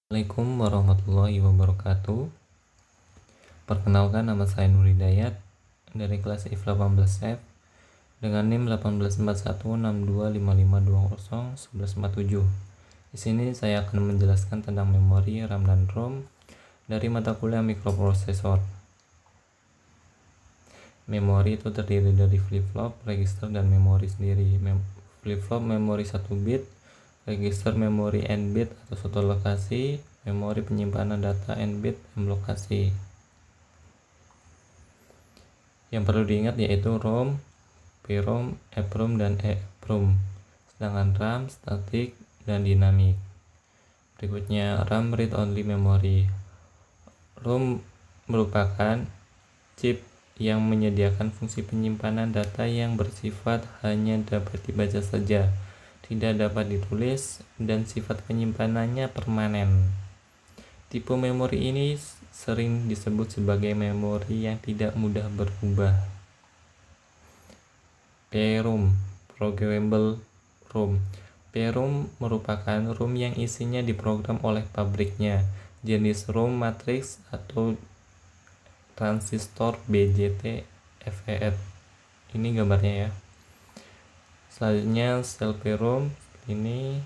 Assalamualaikum warahmatullahi wabarakatuh. Perkenalkan, nama saya Nur Hidayat dari kelas IF 18F dengan NIM 18416255201147. Di sini saya akan menjelaskan tentang memori, RAM dan ROM dari mata kuliah mikroprosesor. Memori itu terdiri dari flip-flop, register, dan memori sendiri. Flip-flop memori 1 bit, register memori n bit atau 1 lokasi, memori penyimpanan data n bit m lokasi. Yang perlu diingat yaitu ROM, PROM, EPROM, dan EEPROM. Sedangkan RAM statik dan dinamik. Berikutnya RAM read only memory. ROM merupakan chip yang menyediakan fungsi penyimpanan data yang bersifat hanya dapat dibaca saja, tidak dapat ditulis, dan sifat penyimpanannya permanen. Tipe memori ini sering disebut sebagai memori yang tidak mudah berubah. PROM, Programmable ROM. PROM merupakan ROM yang isinya diprogram oleh pabriknya, jenis ROM matriks atau transistor BJT FET. Ini gambarnya ya. Selanjutnya sel PROM. Ini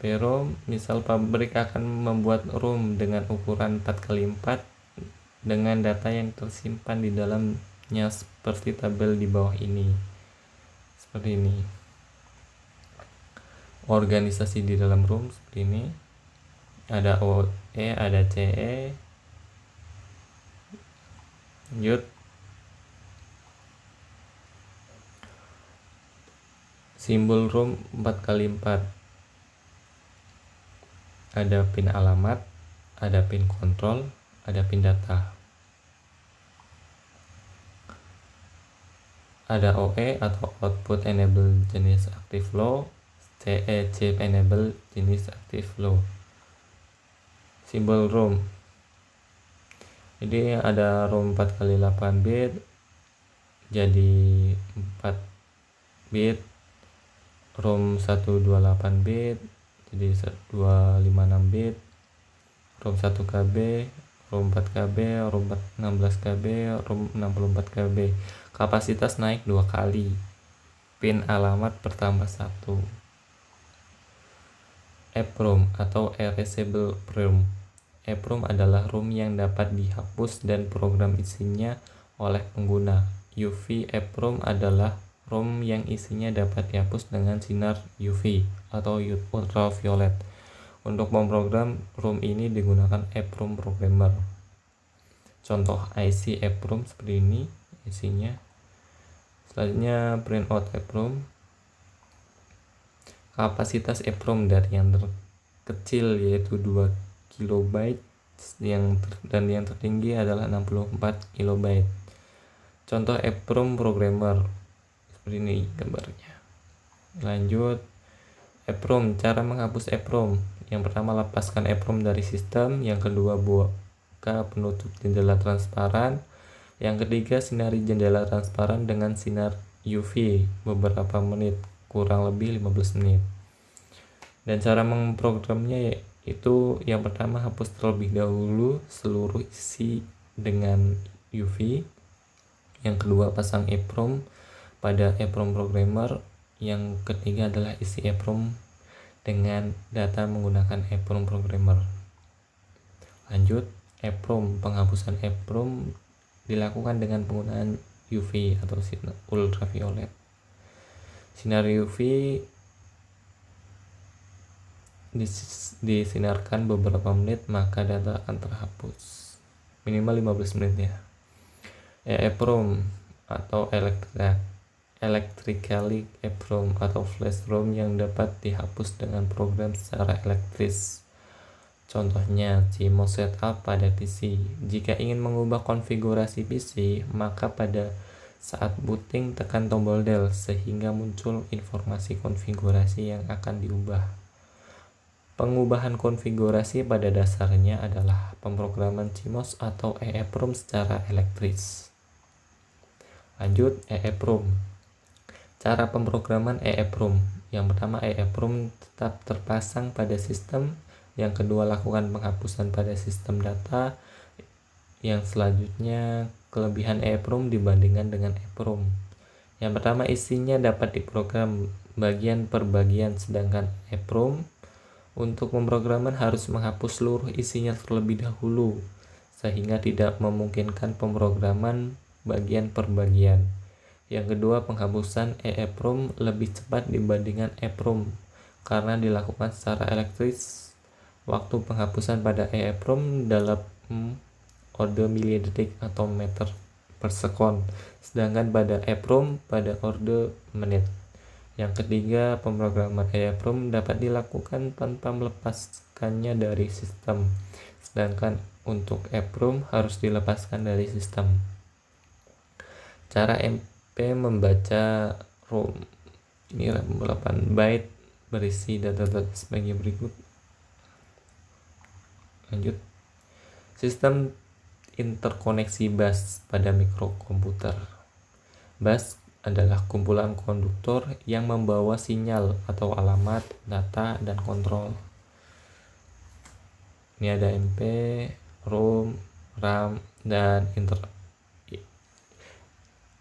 PROM, misal pabrik akan membuat ROM dengan ukuran 4x4 dengan data yang tersimpan di dalamnya seperti tabel di bawah ini. Seperti ini. Organisasi di dalam ROM seperti ini. Ada OE, ada CE. Lanjut. Simbol ROM 4x4. Ada pin alamat, ada pin kontrol, ada pin data. Ada OE atau output enable jenis active low, CE chip enable jenis active low. Simbol ROM. Jadi ada ROM 4x8 bit jadi 4 bit, ROM 128 bit jadi 256 bit, ROM 1 KB, ROM 4 KB, ROM 16 KB, ROM 64 KB. Kapasitas naik 2 kali. Pin alamat bertambah 1. EPROM atau Erasable ROM. EPROM adalah ROM yang dapat dihapus dan program isinya oleh pengguna. UV EPROM adalah ROM yang isinya dapat dihapus dengan sinar UV atau ultraviolet. Untuk memprogram ROM ini digunakan EPROM programmer. Contoh IC EPROM seperti ini isinya. Selanjutnya printout EPROM. Kapasitas EPROM dari yang terkecil yaitu 2 KB dan yang tertinggi adalah 64 KB. Contoh EPROM programmer seperti ini gambarnya. Lanjut, EPROM, cara menghapus EPROM. Yang pertama, lepaskan EPROM dari sistem. Yang kedua, buka penutup jendela transparan. Yang ketiga, sinari jendela transparan dengan sinar UV beberapa menit, kurang lebih 15 menit. Dan cara memprogramnya yaitu yang pertama, hapus terlebih dahulu seluruh isi dengan UV. Yang kedua, pasang EPROM pada EPROM programmer. Yang ketiga adalah isi EPROM dengan data menggunakan EPROM programmer. Lanjut, EPROM, penghapusan EPROM dilakukan dengan penggunaan UV atau sinar ultraviolet. Sinar UV disinarkan beberapa menit maka data akan terhapus minimal 15 menit ya. EEPROM atau electrically EPROM atau flash ROM yang dapat dihapus dengan program secara elektris. Contohnya CMOS setup pada PC. Jika ingin mengubah konfigurasi PC, maka pada saat booting tekan tombol del sehingga muncul informasi konfigurasi yang akan diubah. Pengubahan konfigurasi pada dasarnya adalah pemrograman CMOS atau EEPROM secara elektris. Lanjut, EEPROM. Cara pemrograman EEPROM. Yang pertama, EEPROM tetap terpasang pada sistem Yang kedua, lakukan penghapusan pada sistem data. Yang selanjutnya, kelebihan EEPROM dibandingkan dengan EEPROM. Yang pertama, isinya dapat diprogram bagian per bagian, sedangkan EEPROM untuk pemrograman harus menghapus seluruh isinya terlebih dahulu, sehingga tidak memungkinkan pemrograman bagian per bagian. Yang kedua, penghapusan EEPROM lebih cepat dibandingkan EEPROM karena dilakukan secara elektris. Waktu penghapusan pada EEPROM dalam orde milidetik atau meter per sekon, sedangkan pada EEPROM pada orde menit. Yang ketiga, pemrograman EEPROM dapat dilakukan tanpa melepaskannya dari sistem, sedangkan untuk EEPROM harus dilepaskan dari sistem. Cara MP membaca ROM. Ini RAM 8 byte berisi data-data sebagai berikut. Lanjut. Sistem interkoneksi bus pada mikrokomputer. Bus adalah kumpulan konduktor yang membawa sinyal atau alamat, data, dan kontrol. Ini ada MP, ROM, RAM, dan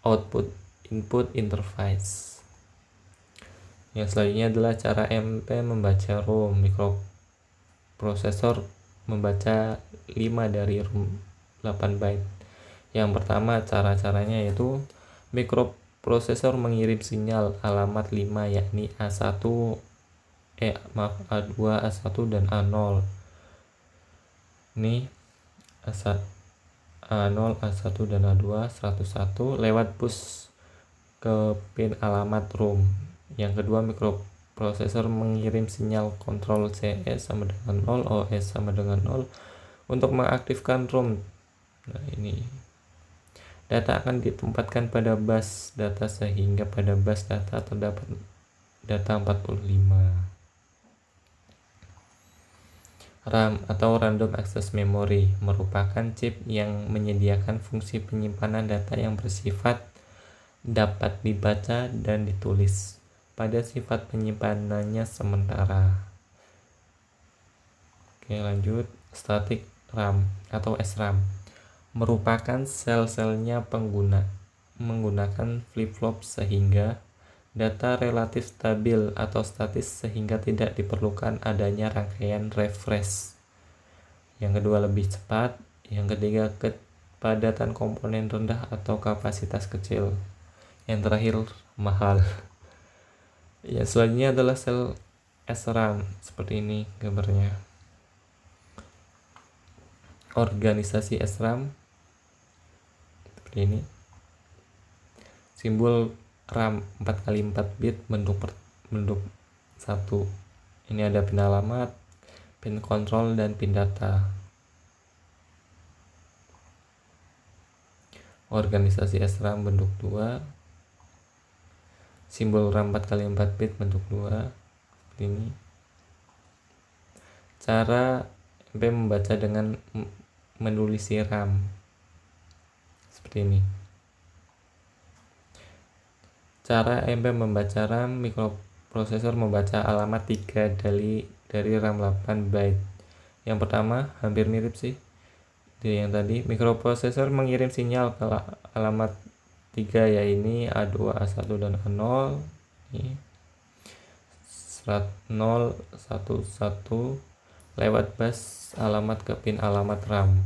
output input interface. Yang selanjutnya adalah cara MP membaca ROM. Mikroprosesor membaca 5 dari ROM 8 byte. Yang pertama, cara-caranya yaitu mikroprosesor mengirim sinyal alamat 5, yakni A1, A2, A1 dan A0. Ini A0, A1 dan A2 101 lewat bus ke pin alamat ROM. Yang kedua, mikroprosesor mengirim sinyal kontrol CE sama dengan 0, OS sama dengan 0 untuk mengaktifkan ROM. Nah, ini data akan ditempatkan pada bus data sehingga pada bus data terdapat data 45. RAM atau Random Access Memory merupakan chip yang menyediakan fungsi penyimpanan data yang bersifat dapat dibaca dan ditulis pada sifat penyimpanannya sementara. Oke, lanjut. Static RAM atau SRAM merupakan sel-selnya menggunakan flip-flop sehingga data relatif stabil atau statis sehingga tidak diperlukan adanya rangkaian refresh. Yang kedua, lebih cepat. Yang ketiga, kepadatan komponen rendah atau kapasitas kecil. Yang terakhir, mahal. Yang selanjutnya adalah sel SRAM. Seperti ini gambarnya. Organisasi SRAM seperti ini. Simbol RAM 4x4 bit bentuk 1. Ini ada pin alamat, pin kontrol, dan pin data. Organisasi SRAM bentuk 2. Simbol RAM 4x4 bit bentuk 2 seperti ini. Cara MP membaca dengan menulis RAM seperti ini. Cara MP membaca RAM, mikroprosesor membaca alamat 3 dari RAM 8 byte. Yang pertama hampir mirip sih dari yang tadi. Mikroprosesor mengirim sinyal ke alamat 3, yaitu A2, A1 dan A0. Ini 0, 1, 1 lewat bus alamat ke pin alamat RAM.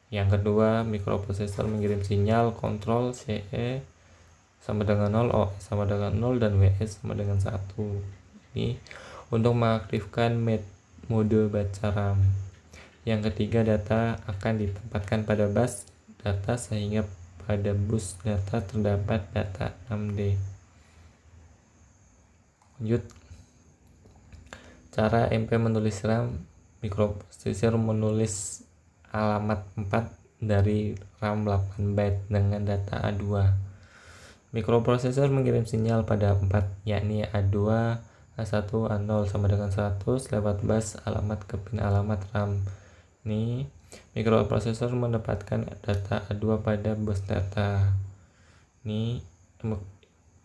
Yang kedua, mikroprosesor mengirim sinyal kontrol CE sama dengan 0, OS sama dengan 0, dan WS sama dengan 1. Ini untuk mengaktifkan mode baca RAM. Yang ketiga, data akan ditempatkan pada bus data sehingga pada bus data terdapat data 6D. Lanjut. Cara MP menulis RAM. Mikroprosesor menulis alamat 4 dari RAM 8 byte dengan data A2. Mikroprosesor mengirim sinyal pada 4, yakni A2, A1, A0 sama dengan 100 lewat bus alamat ke pin alamat RAM. Ini mikroprosesor mendapatkan data A2 pada bus data. Ini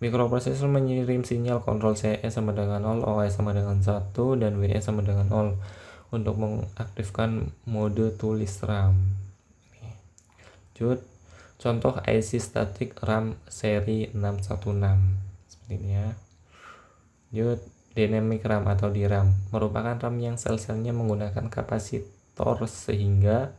mikroprosesor mengirim sinyal kontrol CE sama dengan 0, OS sama dengan 1, dan WE sama dengan 0 untuk mengaktifkan mode tulis RAM. Lanjut, contoh IC static RAM seri 616 seperti ini ya. Lanjut, dynamic RAM atau DRAM merupakan RAM yang sel-selnya menggunakan kapasitor sehingga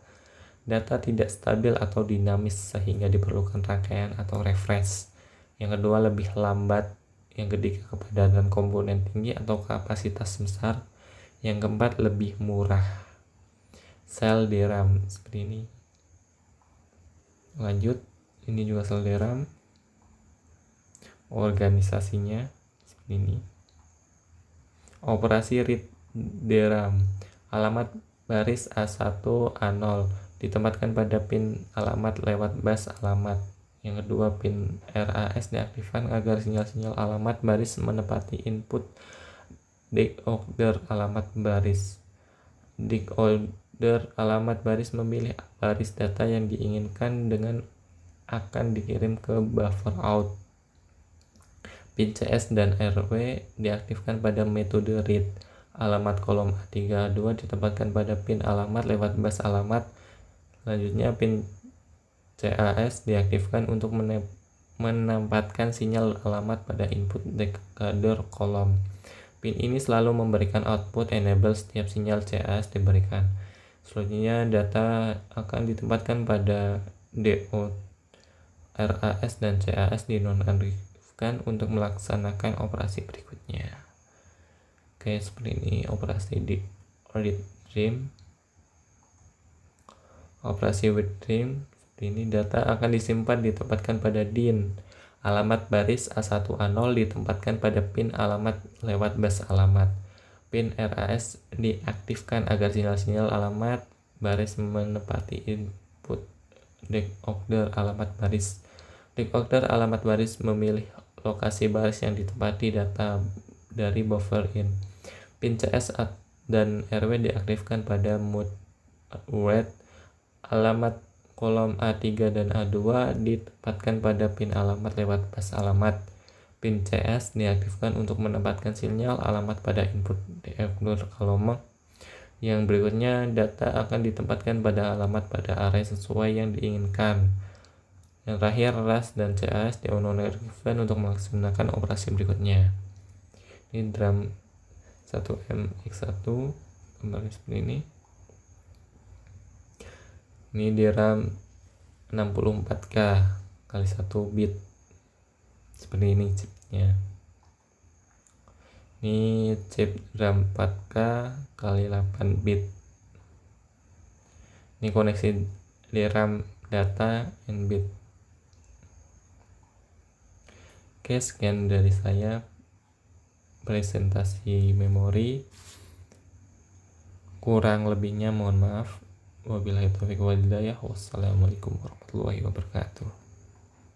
data tidak stabil atau dinamis sehingga diperlukan rangkaian atau refresh. Yang kedua, lebih lambat. Yang ketiga, kepadatan komponen tinggi atau kapasitas besar. Yang keempat, lebih murah. Sel DRAM seperti ini. Lanjut, ini juga sel DRAM. Organisasinya seperti ini. Operasi read DRAM. Alamat baris A1 A0 ditempatkan pada pin alamat lewat bus alamat. Yang kedua, pin RAS diaktifkan agar sinyal-sinyal alamat baris menepati input decoder alamat baris. Decoder alamat baris memilih baris data yang diinginkan dengan akan dikirim ke buffer out. Pin CS dan RW diaktifkan pada metode read. Alamat kolom A3 A2 ditempatkan pada pin alamat lewat bus alamat. Selanjutnya, pin CAS diaktifkan untuk menempatkan sinyal alamat pada input decoder kolom. Pin ini selalu memberikan output enable setiap sinyal CAS diberikan. Selanjutnya, data akan ditempatkan pada DO, RAS dan CAS dinonaktifkan untuk melaksanakan operasi berikutnya. Oke, seperti ini operasi di read dream. Operasi with dream seperti ini, data akan disimpan ditempatkan pada DIN. Alamat baris A1 A0 ditempatkan pada pin alamat lewat bus alamat. Pin RAS diaktifkan agar sinyal-sinyal alamat baris menepati input decoder alamat baris. Decoder alamat baris memilih lokasi baris yang ditempati data dari buffer in. Pin CS dan RW diaktifkan pada mode wait. Alamat kolom A3 dan A2 ditempatkan pada pin alamat lewat bus alamat. Pin CS diaktifkan untuk menempatkan sinyal alamat pada input decoder kolom. Yang berikutnya, data akan ditempatkan pada alamat pada array sesuai yang diinginkan. Yang terakhir, RAS dan CAS dinonaktifkan untuk melaksanakan operasi berikutnya. Ini DRAM 1MX1 kembali seperti ini. Ini DRAM 64K kali 1 bit seperti ini chipnya. Ini chip DRAM 4K kali 8 bit. Ini koneksi DRAM data and bit. Oke, sekian dari saya presentasi memori. Kurang lebihnya mohon maaf. Wabillahi taufiq wal hidayah. Wassalamualaikum warahmatullahi wabarakatuh.